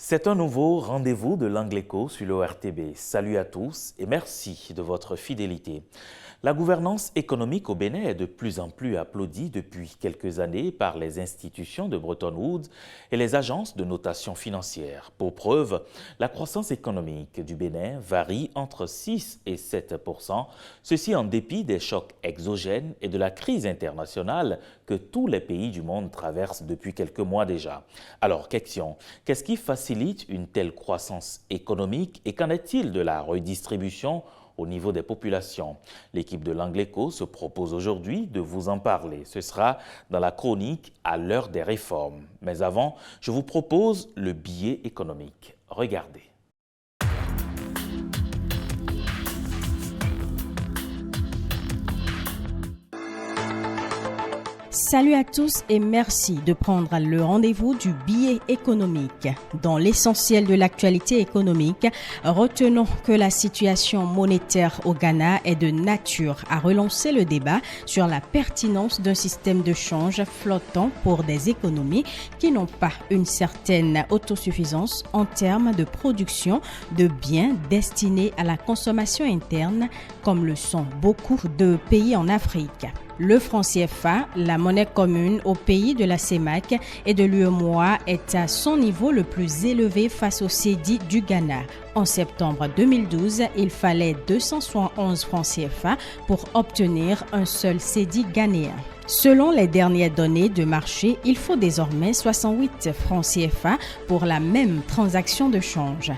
C'est un nouveau rendez-vous de l'Angleco sur l'ORTB. Salut à tous et merci de votre fidélité. La gouvernance économique au Bénin est de plus en plus applaudie depuis quelques années par les institutions de Bretton Woods et les agences de notation financière. Pour preuve, la croissance économique du Bénin varie entre 6 et 7 %, ceci en dépit des chocs exogènes et de la crise internationale que tous les pays du monde traversent depuis quelques mois déjà. Alors, question, qu'est-ce qui facilite une telle croissance économique et qu'en est-il de la redistribution au niveau des populations? L'équipe de l'Angleco se propose aujourd'hui de vous en parler. Ce sera dans la chronique à l'heure des réformes. Mais avant, je vous propose le billet économique. Regardez. Salut à tous et merci de prendre le rendez-vous du billet économique. Dans l'essentiel de l'actualité économique, retenons que la situation monétaire au Ghana est de nature à relancer le débat sur la pertinence d'un système de change flottant pour des économies qui n'ont pas une certaine autosuffisance en termes de production de biens destinés à la consommation interne, comme le sont beaucoup de pays en Afrique. Le franc CFA, la monnaie commune au pays de la CEMAC et de l'UEMOA, est à son niveau le plus élevé face au cédis du Ghana. En septembre 2012, il fallait 271 francs CFA pour obtenir un seul cédis ghanéen. Selon les dernières données de marché, il faut désormais 68 francs CFA pour la même transaction de change.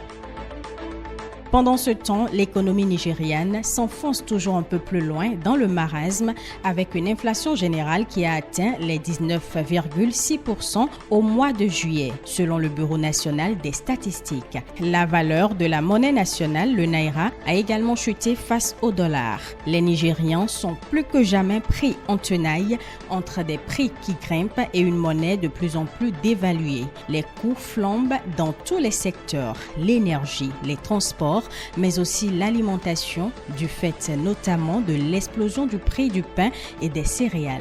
Pendant ce temps, l'économie nigériane s'enfonce toujours un peu plus loin dans le marasme avec une inflation générale qui a atteint les 19,6 % au mois de juillet, selon le Bureau national des statistiques. La valeur de la monnaie nationale, le Naira, a également chuté face au dollar. Les Nigérians sont plus que jamais pris en tenaille entre des prix qui grimpent et une monnaie de plus en plus dévaluée. Les coûts flambent dans tous les secteurs, l'énergie, les transports, mais aussi l'alimentation, du fait notamment de l'explosion du prix du pain et des céréales.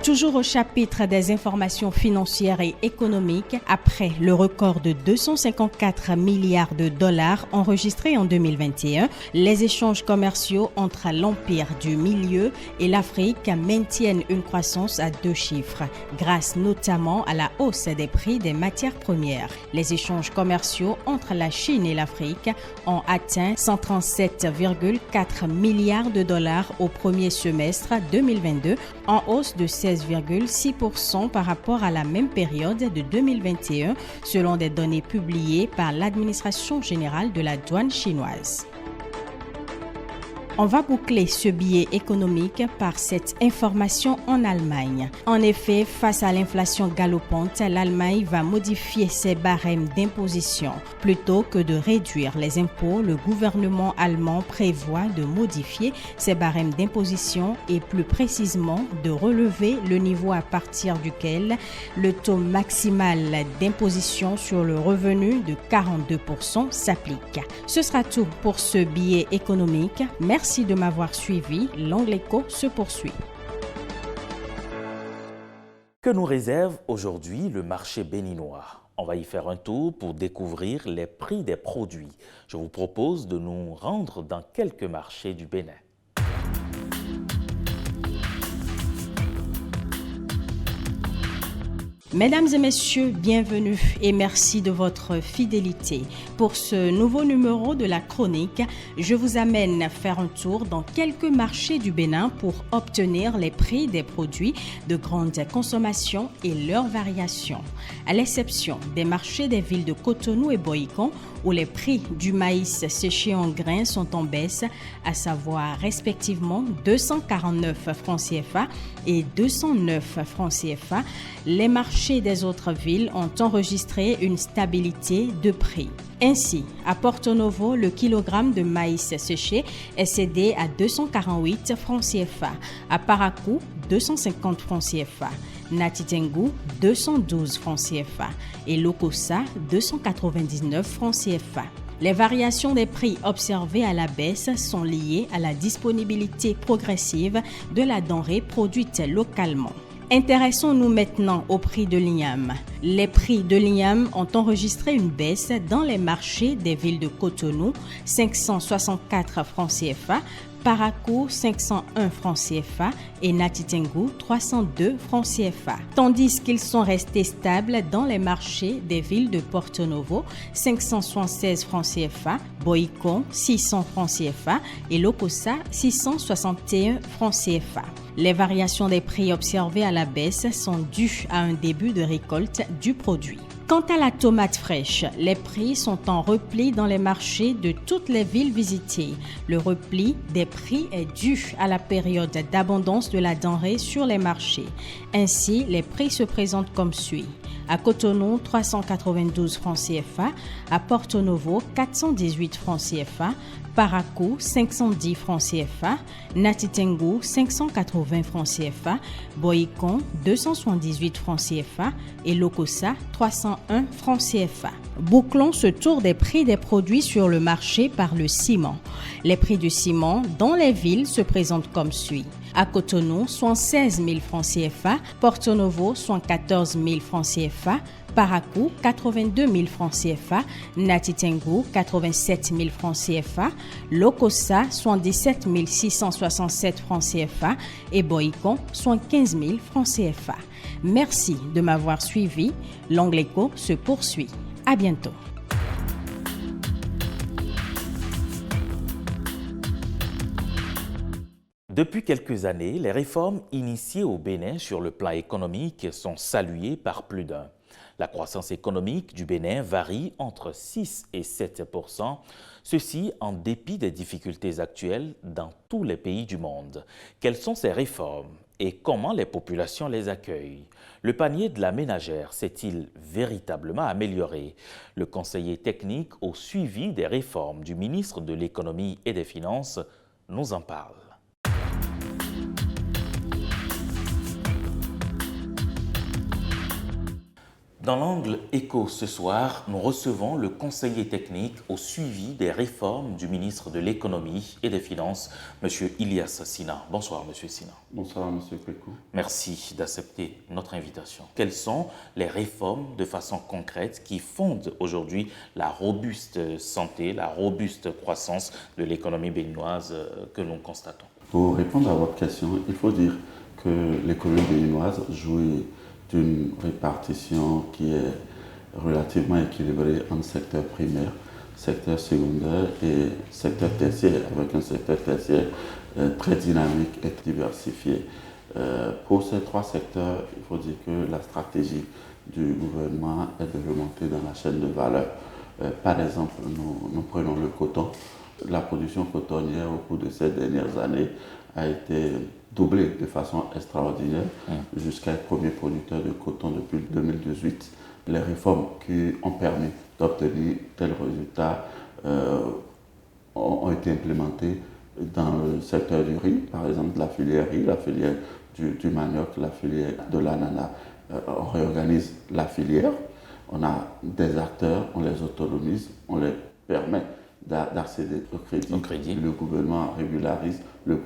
Toujours au chapitre des informations financières et économiques, après le record de 254 milliards de dollars enregistré en 2021, les échanges commerciaux entre l'Empire du Milieu et l'Afrique maintiennent une croissance à 2 chiffres, grâce notamment à la hausse des prix des matières premières. Les échanges commerciaux entre la Chine et l'Afrique ont atteint 137,4 milliards de dollars au premier semestre 2022, en hausse de 16,6 % par rapport à la même période de 2021, selon des données publiées par l'Administration générale de la douane chinoise. On va boucler ce billet économique par cette information en Allemagne. En effet, face à l'inflation galopante, l'Allemagne va modifier ses barèmes d'imposition. Plutôt que de réduire les impôts, le gouvernement allemand prévoit de modifier ses barèmes d'imposition et plus précisément de relever le niveau à partir duquel le taux maximal d'imposition sur le revenu de 42 % s'applique. Ce sera tout pour ce billet économique. Merci de m'avoir suivi. L'Angleco se poursuit. Que nous réserve aujourd'hui le marché béninois? On va y faire un tour pour découvrir les prix des produits. Je vous propose de nous rendre dans quelques marchés du Bénin. Mesdames et messieurs, bienvenue et merci de votre fidélité. Pour ce nouveau numéro de la chronique, je vous amène faire un tour dans quelques marchés du Bénin pour obtenir les prix des produits de grande consommation et leurs variations. À l'exception des marchés des villes de Cotonou et Boïcon, où les prix du maïs séché en grains sont en baisse, à savoir respectivement 249 francs CFA et 209 francs CFA, les marchés des autres villes ont enregistré une stabilité de prix. Ainsi, à Porto Novo, le kilogramme de maïs séché est cédé à 248 francs CFA, à Parakou, 250 francs CFA, Natitengu, 212 francs CFA et Lokossa, 299 francs CFA. Les variations des prix observées à la baisse sont liées à la disponibilité progressive de la denrée produite localement. Intéressons-nous maintenant au prix de l'igname. Les prix de l'igname ont enregistré une baisse dans les marchés des villes de Cotonou, 564 francs CFA, Parakou 501 francs CFA et Natitengu 302 francs CFA. Tandis qu'ils sont restés stables dans les marchés des villes de Porto Novo, 576 francs CFA, Boikon 600 francs CFA et Lokossa 661 francs CFA. Les variations des prix observées à la baisse sont dues à un début de récolte du produit. Quant à la tomate fraîche, les prix sont en repli dans les marchés de toutes les villes visitées. Le repli des prix est dû à la période d'abondance de la denrée sur les marchés. Ainsi, les prix se présentent comme suit. À Cotonou, 392 francs CFA, à Porto Novo, 418 francs CFA, Parakou, 510 francs CFA, Natitengu, 580 francs CFA, Boikon, 278 francs CFA et Lokossa, 301 francs CFA. Bouclons ce tour des prix des produits sur le marché par le ciment. Les prix du ciment dans les villes se présentent comme suit. À Cotonou, 76 000 francs CFA, Porto Novo, 14 000 francs CFA, Parakou, 82 000 francs CFA, Natitengu, 87 000 francs CFA, Lokossa, 77 667 francs CFA et Boikon, 15 000 francs CFA. Merci de m'avoir suivi. L'Angle Éco se poursuit. À bientôt. Depuis quelques années, les réformes initiées au Bénin sur le plan économique sont saluées par plus d'un. La croissance économique du Bénin varie entre 6 et 7%, ceci en dépit des difficultés actuelles dans tous les pays du monde. Quelles sont ces réformes et comment les populations les accueillent? Le panier de la ménagère s'est-il véritablement amélioré? Le conseiller technique au suivi des réformes du ministre de l'Économie et des Finances nous en parle. Dans l'angle éco ce soir, nous recevons le conseiller technique au suivi des réformes du ministre de l'Économie et des Finances, M. Ilyas Sina. Bonsoir, M. Sina. Bonsoir, M. Kweku. Merci d'accepter notre invitation. Quelles sont les réformes de façon concrète qui fondent aujourd'hui la robuste santé, la robuste croissance de l'économie béninoise que nous constatons? Pour répondre à votre question, il faut dire que l'économie béninoise jouit d'une répartition qui est relativement équilibrée entre secteur primaire, secteur secondaire et secteur tertiaire, avec un secteur tertiaire très dynamique et diversifié. Pour ces trois secteurs, il faut dire que la stratégie du gouvernement est de remonter dans la chaîne de valeur. Par exemple, nous prenons le coton. La production cotonnière au cours de ces dernières années a été doublée de façon extraordinaire jusqu'à être premier producteur de coton depuis 2018. Les réformes qui ont permis d'obtenir tels résultats ont été implémentées dans le secteur du riz, par exemple la filière riz, la filière du manioc, la filière de l'ananas. On réorganise la filière, on a des acteurs, on les autonomise, on les permet d'accéder au crédit. Le gouvernement régularise, le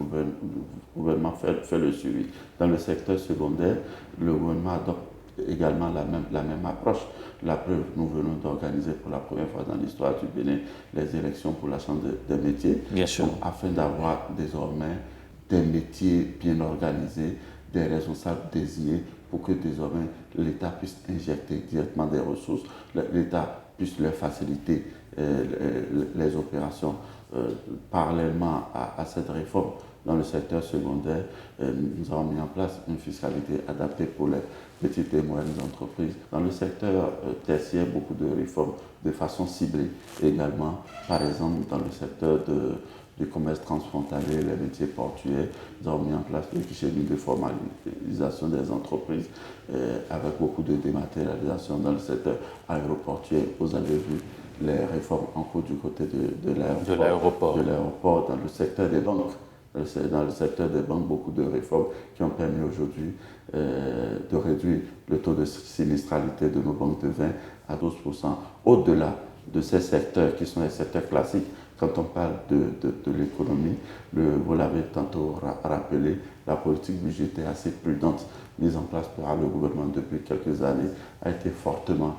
gouvernement fait le suivi. Dans le secteur secondaire, le gouvernement adopte également la même approche. La preuve, nous venons d'organiser pour la première fois dans l'histoire du Bénin les élections pour la Chambre des métiers. Bien sûr. Donc, afin d'avoir désormais des métiers bien organisés, des responsables désignés pour que désormais l'État puisse injecter directement des ressources, l'État puisse leur faciliter les opérations. Parallèlement à cette réforme dans le secteur secondaire, nous avons mis en place une fiscalité adaptée pour les petites et moyennes entreprises. Dans le secteur tertiaire, beaucoup de réformes de façon ciblée également. Par exemple, dans le secteur du commerce transfrontalier, les métiers portuaires, nous avons mis en place le guichet unique de formalisation des entreprises avec beaucoup de dématérialisation dans le secteur aéroportuaire. Vous avez vu les réformes en cours du côté de l'aéroport. Dans le secteur des banques. Dans le secteur des banques, beaucoup de réformes qui ont permis aujourd'hui de réduire le taux de sinistralité de nos banques de 20 à 12%. Au-delà de ces secteurs qui sont les secteurs classiques quand on parle de l'économie, vous l'avez tantôt rappelé, la politique budgétaire assez prudente mise en place par le gouvernement depuis quelques années a été fortement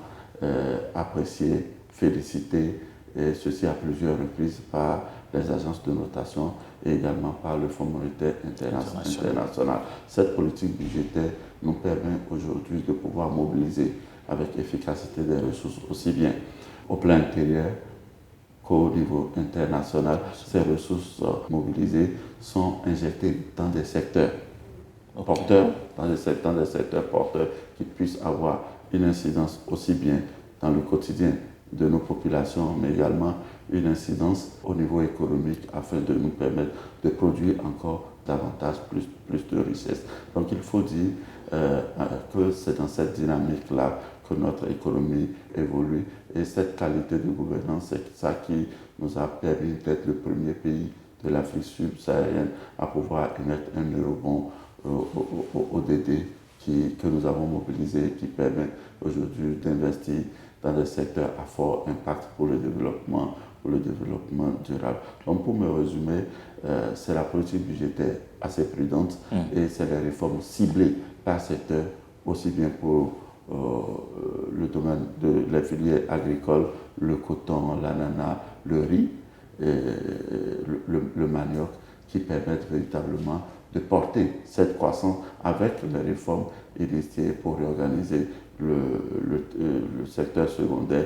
appréciée, félicitée, et ceci à plusieurs reprises par les agences de notation et également par le Fonds monétaire international. Cette politique budgétaire nous permet aujourd'hui de pouvoir mobiliser avec efficacité des ressources aussi bien au plan intérieur qu'au niveau international. Ces ressources mobilisées sont injectées dans des secteurs porteurs, dans des secteurs porteurs qui puissent avoir une incidence aussi bien dans le quotidien de nos populations, mais également une incidence au niveau économique afin de nous permettre de produire encore davantage, plus de richesses. Donc il faut dire que c'est dans cette dynamique-là que notre économie évolue et cette qualité de gouvernance, c'est ça qui nous a permis d'être le premier pays de l'Afrique subsaharienne à pouvoir émettre un eurobond ODD que nous avons mobilisé et qui permet aujourd'hui d'investir dans des secteurs à fort impact pour le développement durable. Donc pour me résumer, c'est la politique budgétaire assez prudente et c'est les réformes ciblées par secteur, aussi bien pour le domaine de la filière agricole, le coton, l'ananas, le riz, et le manioc, qui permettent véritablement de porter cette croissance avec les réformes initiées pour réorganiser le secteur secondaire,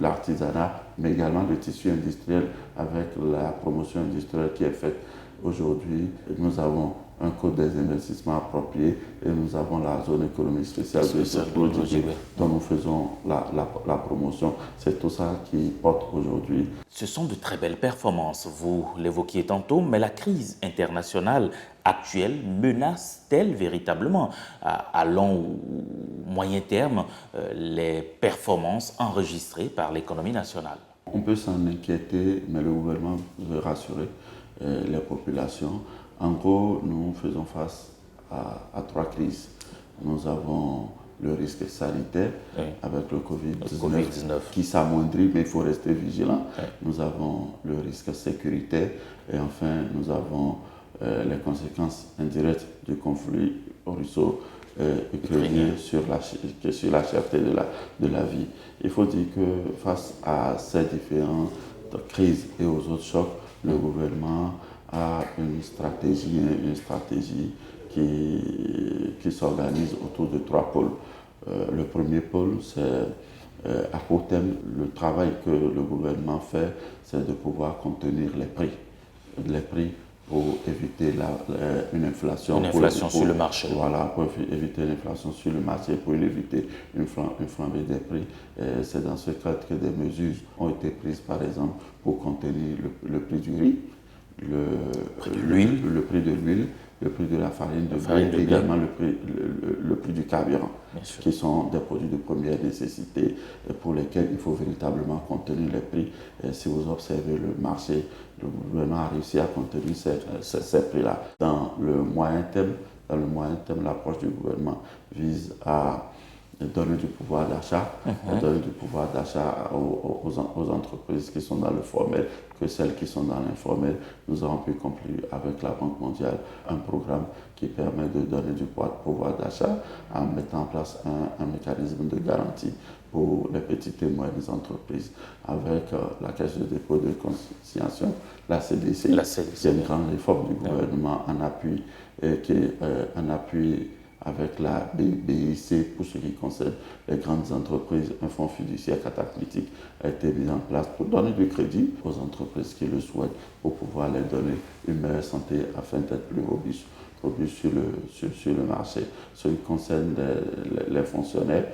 l'artisanat, mais également le tissu industriel avec la promotion industrielle qui est faite aujourd'hui. Nous avons un code des investissements approprié et nous avons la zone économique spéciale de ce produit dont nous faisons la promotion. C'est tout ça qui porte aujourd'hui. Ce sont de très belles performances, vous l'évoquiez tantôt, mais la crise internationale actuelle menace-t-elle véritablement à long ou moyen terme les performances enregistrées par l'économie nationale? On peut s'en inquiéter, mais le gouvernement veut rassurer les populations. En gros, nous faisons face à trois crises. Nous avons le risque sanitaire avec le Covid-19 qui s'amoindrit, mais il faut rester vigilant. Nous avons le risque sécuritaire et enfin, nous avons les conséquences indirectes du conflit russo-ukrainien sur la cherté de la vie. Il faut dire que face à ces différentes crises et aux autres chocs, le gouvernement a une stratégie qui s'organise autour de trois pôles. Le premier pôle, c'est à court terme, le travail que le gouvernement fait, c'est de pouvoir contenir les prix pour éviter une inflation. Une inflation sur le marché. Voilà, pour éviter l'inflation sur le marché, pour éviter une flambée des prix. C'est dans ce cadre que des mesures ont été prises, par exemple, pour contenir le prix du riz, le prix de l'huile, le prix de la farine de blé, et également le prix du carburant, qui sont des produits de première nécessité pour lesquels il faut véritablement contenir les prix. Et si vous observez le marché, le gouvernement a réussi à contenir ces prix-là. Dans le moyen terme, l'approche du gouvernement vise à donner du pouvoir d'achat, aux entreprises qui sont dans le formel que celles qui sont dans l'informel. Nous avons pu conclure avec la Banque mondiale un programme qui permet de donner du pouvoir d'achat en mettant en place un mécanisme de garantie pour les petites et moyennes entreprises avec la Caisse de dépôt de consignation, la CDC, qui est une grande réforme du gouvernement en appui, qui est en appui avec la BIC pour ce qui concerne les grandes entreprises. Un fonds fiduciaire cataclytique a été mis en place pour donner du crédit aux entreprises qui le souhaitent, pour pouvoir leur donner une meilleure santé afin d'être plus robustes sur le marché. Ce qui concerne les fonctionnaires,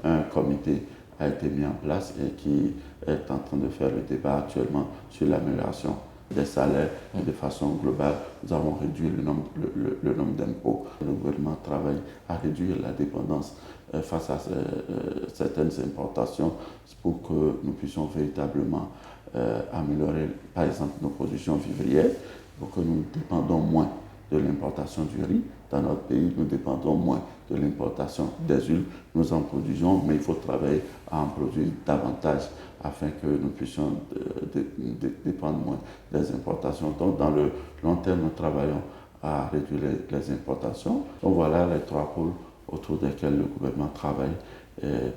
un comité a été mis en place et qui est en train de faire le débat actuellement sur l'amélioration des salaires et de façon globale. Nous avons réduit le nombre d'impôts. Le gouvernement travaille à réduire la dépendance face à certaines importations pour que nous puissions véritablement améliorer, par exemple, nos productions vivrières, pour que nous dépendons moins de l'importation du riz, dans notre pays. Nous dépendons moins de l'importation des huiles. Nous en produisons, mais il faut travailler à en produire davantage afin que nous puissions dépendre moins des importations. Donc, dans le long terme, nous travaillons à réduire les importations. Donc, voilà les 3 pôles autour desquels le gouvernement travaille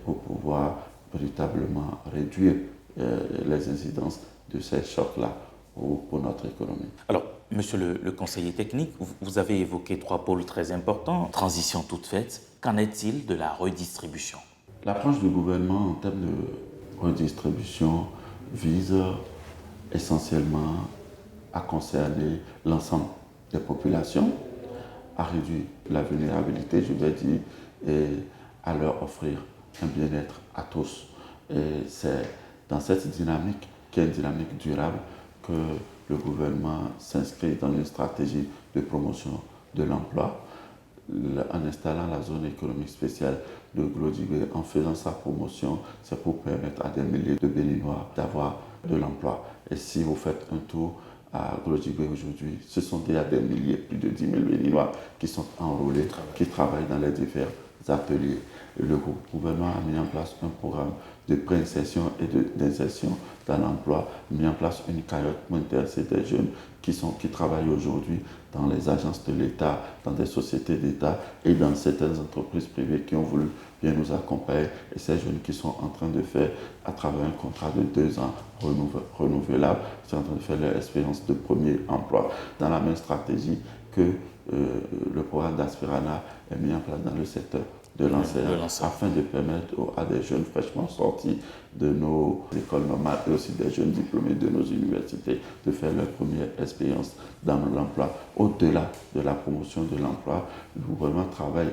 pour pouvoir véritablement réduire les incidences de ces chocs-là pour notre économie. Alors, monsieur le conseiller technique, vous avez évoqué 3 pôles très importants. Transition toute faite, qu'en est-il de la redistribution? L'approche du gouvernement en termes de redistribution vise essentiellement à concerner l'ensemble des populations, à réduire la vulnérabilité, je vais dire, et à leur offrir un bien-être à tous. Et c'est dans cette dynamique, qui est une dynamique durable, que le gouvernement s'inscrit dans une stratégie de promotion de l'emploi, en installant la zone économique spéciale de Glodibé, en faisant sa promotion, c'est pour permettre à des milliers de Béninois d'avoir de l'emploi. Et si vous faites un tour à Glodibé aujourd'hui, ce sont déjà des milliers, plus de 10 000 Béninois qui sont enrôlés, qui travaillent dans les différents ateliers. Le gouvernement a mis en place un programme de préinsertion et d'insertion dans l'emploi, mis en place une cagnotte monétaire, c'est des jeunes qui travaillent aujourd'hui dans les agences de l'État, dans des sociétés d'État et dans certaines entreprises privées qui ont voulu bien nous accompagner. Et ces jeunes qui sont en train de faire, à travers un contrat de 2 ans renouvelable, sont en train de faire leur expérience de premier emploi. Dans la même stratégie que le programme d'Aspirana est mis en place dans le secteur de l'enseignement afin de permettre à des jeunes fraîchement sortis de nos écoles normales et aussi des jeunes diplômés de nos universités de faire leur première expérience dans l'emploi. Au-delà de la promotion de l'emploi, le gouvernement travaille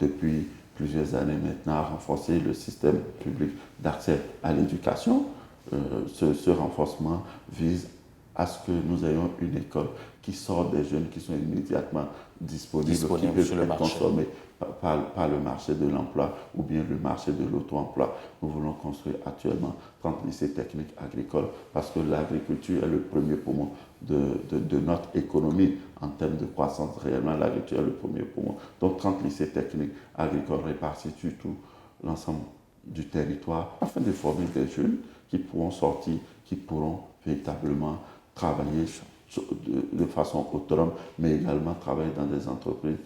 depuis plusieurs années maintenant à renforcer le système public d'accès à l'éducation. Ce renforcement vise à ce que nous ayons une école qui sort des jeunes qui sont immédiatement disponibles qui peuvent être consommés par le marché de l'emploi ou bien le marché de l'auto-emploi. Nous voulons construire actuellement 30 lycées techniques agricoles parce que l'agriculture est le premier poumon de notre économie en termes de croissance. Réellement, l'agriculture est le premier poumon. Donc 30 lycées techniques agricoles répartis sur tout l'ensemble du territoire afin de former des jeunes qui pourront sortir, qui pourront véritablement travailler de façon autonome, mais également travailler dans des entreprises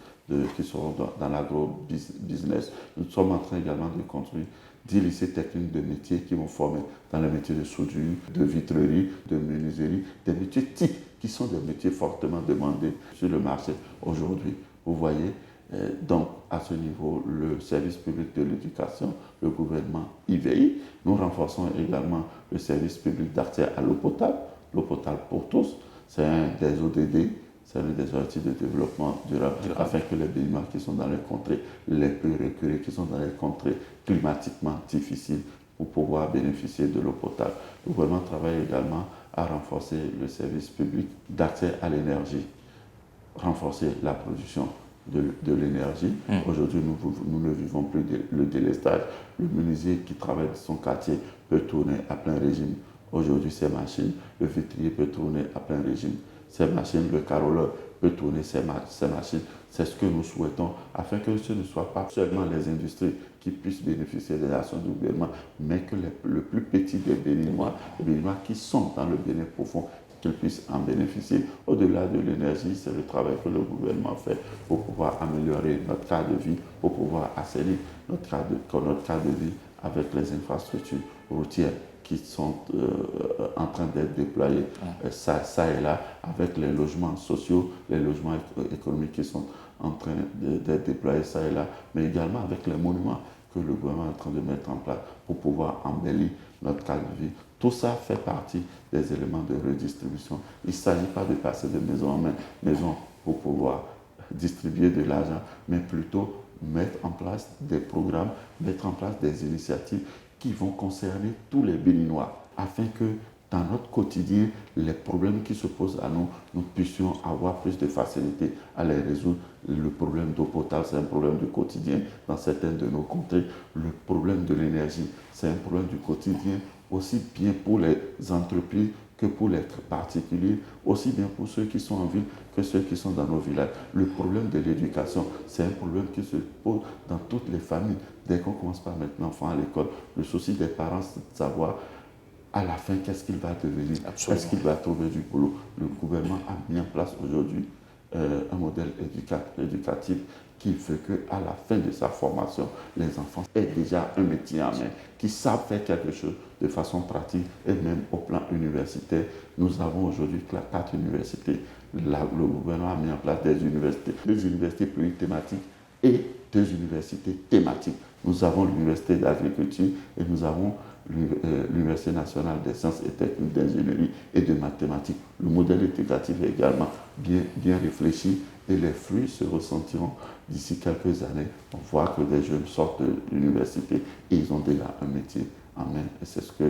qui seront dans l'agro-business. Nous sommes en train également de construire 10 lycées techniques de métiers qui vont former dans les métiers de soudure, de vitrerie, de menuiserie, des métiers types qui sont des métiers fortement demandés sur le marché aujourd'hui. Vous voyez, donc à ce niveau, le service public de l'éducation, le gouvernement y veille. Nous renforçons également le service public d'accès à l'eau potable pour tous. C'est un des ODD, c'est un des objectifs de développement durable, afin que les Béninois qui sont dans les contrées les plus reculées, qui sont dans les contrées climatiquement difficiles, pour pouvoir bénéficier de l'eau potable. Le gouvernement travaille également à renforcer le service public d'accès à l'énergie, renforcer la production de l'énergie. Aujourd'hui, nous ne vivons plus le délestage. Le menuisier qui travaille dans son quartier peut tourner à plein régime. Aujourd'hui, ces machines, le vitrier peut tourner à plein régime. Ces machines, le caroleur peut tourner ces machines. C'est ce que nous souhaitons, afin que ce ne soit pas seulement les industries qui puissent bénéficier des actions du gouvernement, mais que le plus petit des Béninois, les Béninois qui sont dans le Bénin profond, qu'ils puissent en bénéficier. Au-delà de l'énergie, c'est le travail que le gouvernement fait pour pouvoir améliorer notre cadre de vie, pour pouvoir assainir notre cadre de vie avec les infrastructures routières qui sont en train d'être déployés ça et là, avec les logements sociaux, les logements économiques qui sont en train d'être déployés ça et là, mais également avec les monuments que le gouvernement est en train de mettre en place pour pouvoir embellir notre cadre de vie. Tout ça fait partie des éléments de redistribution. Il ne s'agit pas de passer de maison en maison pour pouvoir distribuer de l'argent, mais plutôt mettre en place des programmes, mettre en place des initiatives qui vont concerner tous les Béninois, afin que dans notre quotidien, les problèmes qui se posent à nous, nous puissions avoir plus de facilité à les résoudre. Le problème d'eau potable, c'est un problème du quotidien dans certaines de nos contrées. Le problème de l'énergie, c'est un problème du quotidien aussi bien pour les entreprises que pour les particuliers, aussi bien pour ceux qui sont en ville que ceux qui sont dans nos villages. Le problème de l'éducation, c'est un problème qui se pose dans toutes les familles. Dès qu'on commence par mettre l'enfant à l'école, le souci des parents, c'est de savoir à la fin qu'est-ce qu'il va devenir. Est-ce qu'il va trouver du boulot? Le gouvernement a mis en place aujourd'hui un modèle éducatif qui fait qu'à la fin de sa formation, les enfants aient déjà un métier en main, qui savent faire quelque chose de façon pratique et même au plan universitaire. Nous avons aujourd'hui 4 universités. Le gouvernement a mis en place des universités, 2 universités pluri-thématiques et 2 universités thématiques. Nous avons l'université d'agriculture et nous avons l'Université nationale des sciences et techniques d'ingénierie et de mathématiques. Le modèle éducatif est également bien réfléchi et les fruits se ressentiront d'ici quelques années. On voit que des jeunes sortent de l'université et ils ont déjà un métier en main et c'est ce que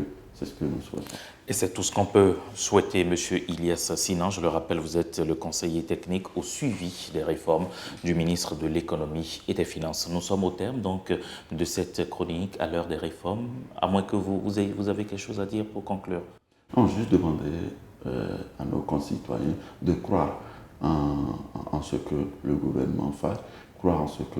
nous souhaitons. Et c'est tout ce qu'on peut souhaiter, M. Ilyas Sinan. Je le rappelle, vous êtes le conseiller technique au suivi des réformes du ministre de l'Économie et des Finances. Nous sommes au terme donc de cette chronique à l'heure des réformes, à moins que vous avez quelque chose à dire pour conclure. On juste demander à nos concitoyens de croire en ce que le gouvernement fait, croire en ce que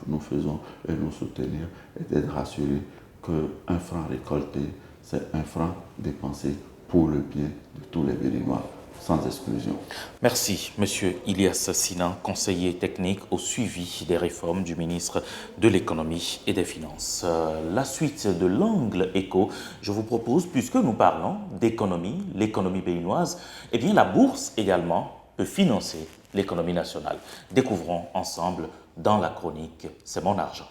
nous faisons et nous soutenir et d'être rassurés qu'un franc récolté, c'est un franc dépensé pour le bien de tous les Béninois, sans exclusion. Merci, M. Ilyas Sinan, conseiller technique au suivi des réformes du ministre de l'Économie et des Finances. La suite de l'angle éco, je vous propose, puisque nous parlons d'économie, l'économie béninoise, eh bien la bourse également peut financer l'économie nationale. Découvrons ensemble dans la chronique « C'est mon argent ».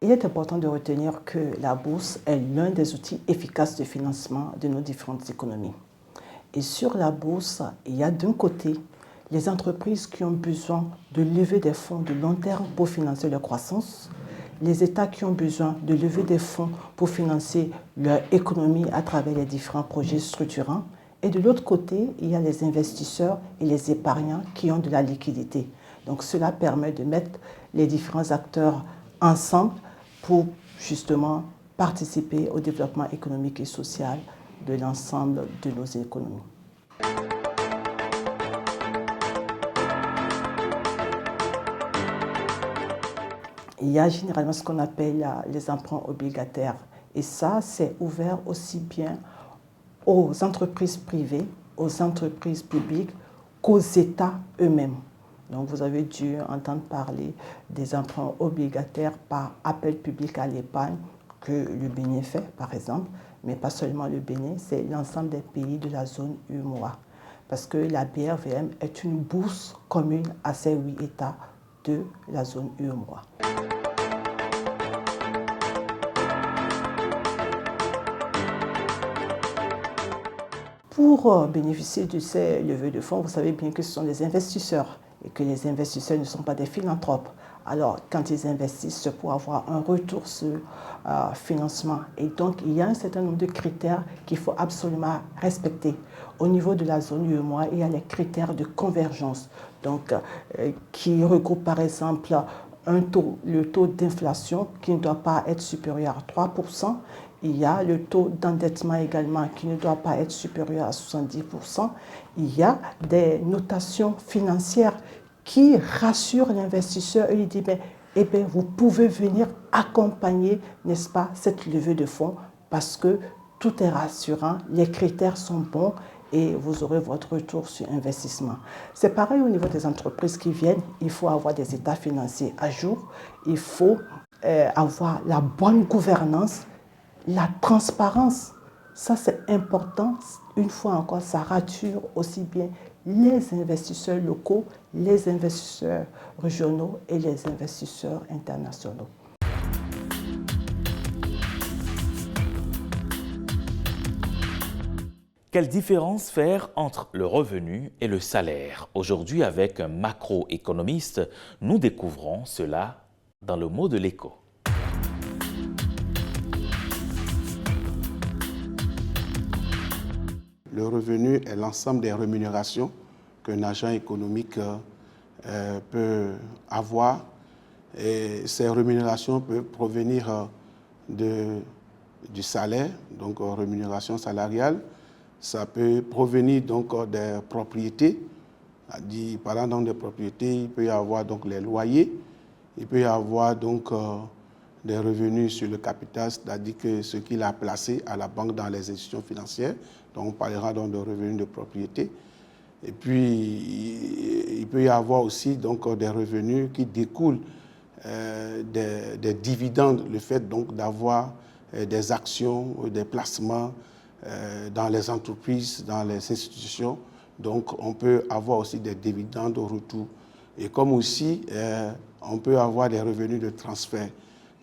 Il est important de retenir que la bourse est l'un des outils efficaces de financement de nos différentes économies. Et sur la bourse, il y a d'un côté les entreprises qui ont besoin de lever des fonds de long terme pour financer leur croissance, les États qui ont besoin de lever des fonds pour financer leur économie à travers les différents projets structurants, et de l'autre côté, il y a les investisseurs et les épargnants qui ont de la liquidité. Donc cela permet de mettre les différents acteurs ensemble pour justement participer au développement économique et social de l'ensemble de nos économies. Il y a généralement ce qu'on appelle les emprunts obligataires. Et ça, c'est ouvert aussi bien aux entreprises privées, aux entreprises publiques qu'aux États eux-mêmes. Donc vous avez dû entendre parler des emprunts obligataires par appel public à l'épargne que le Bénin fait, par exemple, mais pas seulement le Bénin, c'est l'ensemble des pays de la zone UEMOA. Parce que la BRVM est une bourse commune à ces 8 États de la zone UEMOA. Pour bénéficier de ces levées de fonds, vous savez bien que ce sont des investisseurs et que les investisseurs ne sont pas des philanthropes. Alors, quand ils investissent, c'est pour avoir un retour sur financement. Et donc, il y a un certain nombre de critères qu'il faut absolument respecter. Au niveau de la zone UEMOA, il y a les critères de convergence, donc, qui regroupent par exemple le taux d'inflation qui ne doit pas être supérieur à 3%. Il y a le taux d'endettement également qui ne doit pas être supérieur à 70%. Il y a des notations financières qui rassurent l'investisseur et lui disent vous pouvez venir accompagner, n'est-ce pas, cette levée de fonds parce que tout est rassurant, les critères sont bons et vous aurez votre retour sur investissement. C'est pareil au niveau des entreprises qui viennent, il faut avoir des états financiers à jour, il faut avoir la bonne gouvernance, la transparence. Ça, c'est important. Une fois encore, ça rassure aussi bien les investisseurs locaux, les investisseurs régionaux et les investisseurs internationaux. Quelle différence faire entre le revenu et le salaire? Aujourd'hui, avec un macroéconomiste, nous découvrons cela dans le mot de l'écho. Le revenu est l'ensemble des rémunérations qu'un agent économique peut avoir. Et ces rémunérations peuvent provenir du salaire, donc rémunération salariale. Ça peut provenir donc des propriétés. Parlant donc des propriétés, il peut y avoir donc les loyers, il peut y avoir donc des revenus sur le capital, c'est-à-dire que ce qu'il a placé à la banque dans les institutions financières. Donc on parlera donc de revenus de propriété. Et puis il peut y avoir aussi donc des revenus qui découlent des dividendes, le fait donc d'avoir des actions, des placements dans les entreprises, dans les institutions. Donc on peut avoir aussi des dividendes au retour. Et comme aussi on peut avoir des revenus de transfert.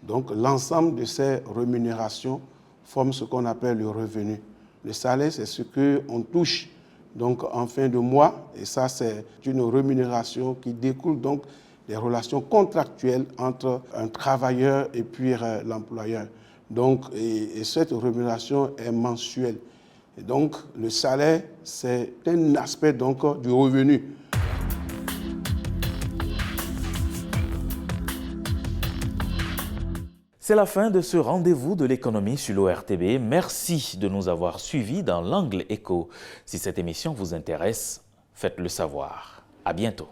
Donc l'ensemble de ces rémunérations forme ce qu'on appelle le revenu. Le salaire, c'est ce qu'on touche donc en fin de mois, et ça c'est une rémunération qui découle donc des relations contractuelles entre un travailleur et puis l'employeur. Donc, et cette rémunération est mensuelle. Et donc, le salaire, c'est un aspect donc du revenu. C'est la fin de ce rendez-vous de l'économie sur l'ORTB. Merci de nous avoir suivis dans l'angle éco. Si cette émission vous intéresse, faites-le savoir. À bientôt.